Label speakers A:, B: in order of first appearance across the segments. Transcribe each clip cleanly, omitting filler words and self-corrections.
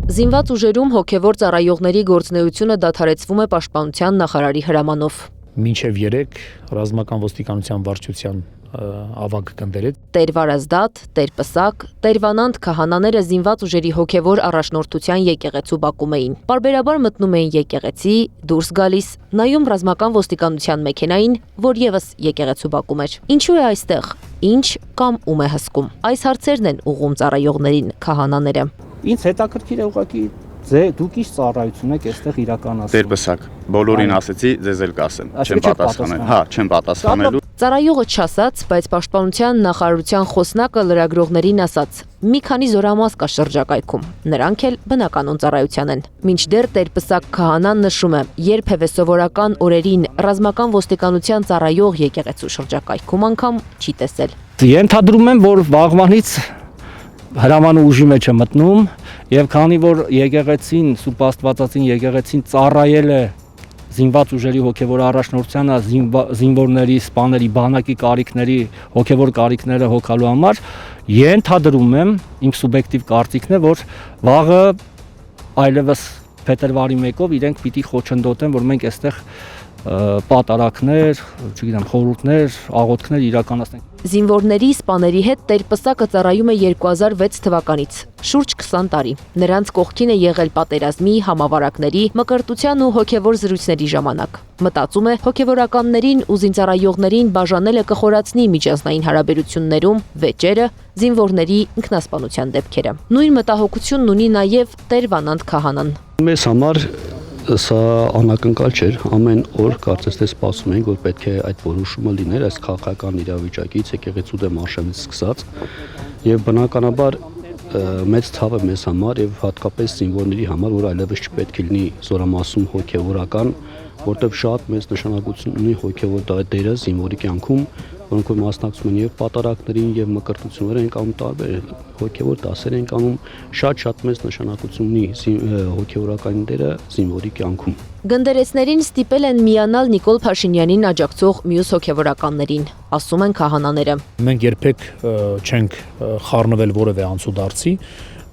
A: Զինված ուժերում հոգևոր ծառայողների գործունեությունը դադարեցվում է Պաշտպանության նախարարի հրամանով։
B: Մինչև 3 ռազմական ոստիկանության վարչության ավագ գնդերից
A: Տեր Վարազդատ, Տեր Պսակ, Տեր Վանանդ քահանաները զինված ուժերի հոգևոր առաջնորդության եկեղեցու բակում էին։ Պարբերաբար մտնում էին եկեղեցի, դուրս գալիս, նայում ռազմական ոստիկանության մեքենային, որ եւս եկեղեցու բակում էր։ Ինչու է այստեղ։ Ինչ կամ ում է հսկում։ Այս հարցերն են ուղղում ծառայողներին քահանաները։
C: Ինձ հետաքրքիր է ուղղակի դուք ինչ ծառայություն եք այստեղ իրականացնում։
D: Տեր Պսակ, բոլորին ասեցի, ձեզ էլ կասեմ, չեմ պատասխանել։ Հա, չեմ պատասխանելու։
A: Ծառայողը չասաց, բայց Պաշտպանության նախարարության խոսնակը լրագրողներին ասաց. մի քանի զորամաս կա շրջակայքում, նրանք էլ բնականon ծառայության են։ Մինչդեռ Տեր Պսակ քահանան նշում է, երբևէ սովորական օրերին ռազմական ոստիկանության ծառայող եկեղեցու շրջակայքում անգամ չի տեսել։
C: Ենթադրում եմ, որ վաղվանից հրամանու ուժի մեջ է մտնում եւ քանի որ եկեղեցին, Սուրբ Աստվածածին եկեղեցին ծառայել է զինված ուժերի հոգևոր առաջնորդությանը, զինվորների, սպաների, բանակի կարիքների, հոգևոր կարիքները հոգալու համար, ենթադրում եմ, իմ սուբյեկտիվ կարծիքն է, որ վաղը այլևս փետրվարի 1-ով իրենք պիտի խոչընդոտեն, որ մենք այստեղ պատարակներ, չգիտեմ, խորհուրդներ, աղոթքներ իրականացնենք։
A: Զինվորների, սպաների հետ Տեր Պսակը ծառայում է 2006 թվականից, շուրջ 20 տարի։ Նրանց կողքին է եղել պատերազմի, համավարակների, մկրտության ու հոգևոր զրույցների ժամանակ։ Մտածում է, հոգևորականներին ու զինծառայողներին բաժանելը կխորացնի միջազգային հարաբերություններում վեճերը, զինվորների ինքնասպանության դեպքերը։ Նույն մտահոգությունն ունի նաև Տեր Վանանդ քահանան։
E: Մեզ համար սա անակնկալ չէր, ամեն օր կարծես թե սպասում ենք, որ պետք է այդ որոշումը լիներ այս քաղաքական իրավիճակից, եկեղեցու դեմ արշավից սկսած եւ բնականաբար մեծ ցավ է մեզ համար եւ հատկապես զինվորների համար, որ այլևս չպետք է լինի զորամասում հոգեվորական, որտեղ շատ մեծ նշանակություն ունի հոգեվոր դերը զինվորի կյանքում, որոնք որ մասնակցում են եւ պատարակներին եւ մկրտություններ են կանում տարբեր հոգեվոր դասեր են կանում, շատ մեծ նշանակություն ունի հոգեվորական դերը զինվորի կյանքում։
A: Գնդերեցներին ստիպել են միանալ Նիկոլ Փաշինյանին աջակցող մյուս հոգևորականներին, ասում են քահանաները։
B: Մենք երբեք չենք խառնվել որևէ անցուդարձի,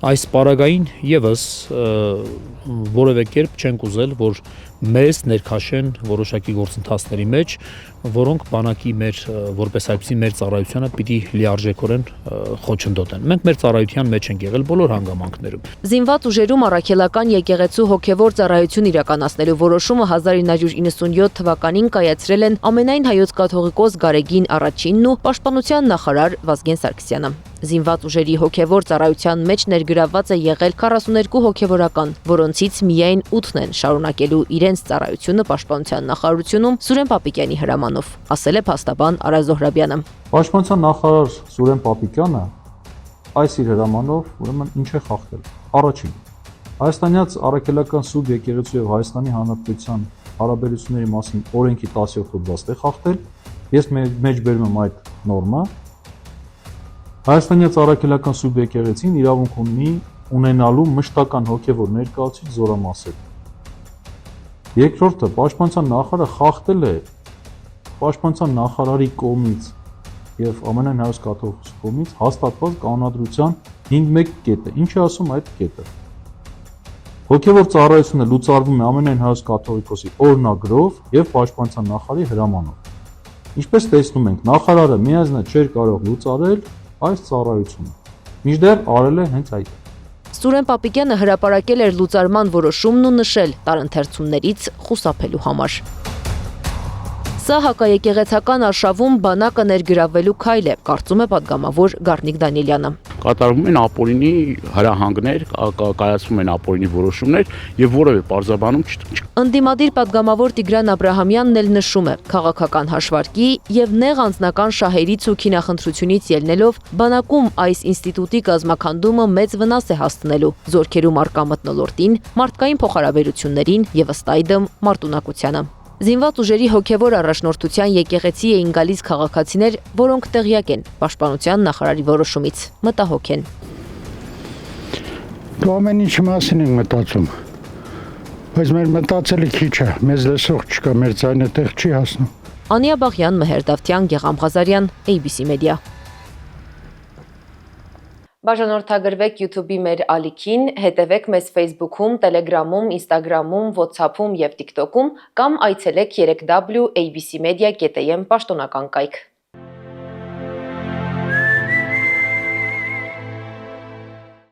B: այս պարագային եւս որևէ կերպ չենք ուզել, որ մեզ ներքաշեն որոշակի գործընթացների մեջ, որոնք բանակի մեր որպես այդպիսի մեր ծառայությանը պիտի լիարժեքորեն խոչընդոտեն։ Մենք մեր ծառայության մեջ ենք եղել բոլոր հանգամանքներում։
A: Զինված ուժերում առաքելական եկեղեցու հոգևոր ծառայություն իրականացնելու որոշումը 1997 թվականին կայացրել են ամենայն հայոց կաթողիկոս Գարեգին Առաջինն ու Պաշտպանության նախարար Վազգեն Սարգսյանը։ Զինված ուժերի հոգևոր ծառայության մեջ ներգրավված է եղել 42 հոգևորական, որոնցից միայն 8-ն են շարունակելու իրենց ծառայությունը Պաշտպանության նախարարությունում Սուրեն Պապիկյանի հրամանով, ասել է փաստաբան Արա Զոհրաբյանը։
F: Պաշտպանության նախարար Սուրեն Պապիկյանը այս իր հրամանով ուրեմն ինչ է խախտել։ Առաջին, հայաստանյաց առաքելական սուրբ եկեղեցու եւ Հայաստանի Հանրապետության հարաբերությունների մասին օրենքի 17 հոդվածն է խախտել։ Ես մեջ բերում եմ այդ նորմը։ Հայաստանյաց առաքելական սուրբ եկեղեցին իրավունք ունի ունենալու մշտական հոգևոր ներկայացուցիչ զորամասեր։ Երկրորդը, Պաշտպանության նախարարը խախտել է Պաշտպանության նախարարի կողմից եւ ամենայն հայոց կաթողիկոսի կողմից հաստատված կանոնադրության 5.1 կետը։ Ինչ է ասում այդ կետը։ Հոգևոր ծառայությունը լուծարվում է ամենայն հայոց կաթողիկոսի օրնագրով եւ Պաշտպանության նախարարի հրամանով։ Ինչպես տեսնում ենք, նախարարը միայնակ չէր կարող լուծարել այս ծառայությունը։ Մինչդեռ արել է հենց այդ։
A: Սուրեն Պապիկյանը հրապարակել էր լուծարման որոշումն ու նշել տարընթերցումներից խուսափելու համար։ Սա հակաեկեղեցական արշավում բանակը ներգրավելու քայլ է, կարծում է պատգամավոր Գառնիկ Դանիելյանը։
D: Կատարվում են ապօրինի հրահանգներ, կայացվում են ապօրինի որոշումներ եւ որևէ պարզաբանում
A: Ընդդիմադիր պատգամավոր Տիգրան Աբրահամյանն էլ նշում է, քաղաքական հաշվարկի եւ նեղ անձնական շահերից ու քինախնդրությունից ելնելով բանակում այս ինստիտուտի կազմաքանդումը մեծ վնաս է հասցնելու զորքերում առկա մթնոլորտին, մարդկային փոխհարաբերություններին եւ ըստ այդմ մարտունակությանը։ Զինված ուժերի հոգևոր առաջնորդության եկեղեցի էին գալիս քաղաքացիներ, որոնք տեղյակ են Պաշտպանության նախարարի որոշումից, մտահոգ են։
G: Ամեն ինչ մասին ենք մտածում, բայց մեր մտածելը քիչ է, մեզ լսող չկա, մեր ձայնը տեղ չի հասնում։
A: Անիա Բաղյան, Մեհեր Դավթյան, Գեգամ Ղազարյան, ABC Media։ Բաժանորդագրվեք YouTube-ի մեր ալիքին, հետևեք մեզ Facebook-ում, Telegram-ում, Instagram-ում, WhatsApp-ում եւ TikTok-ում կամ այցելեք 3w.abcmedia.am պաշտոնական կայք։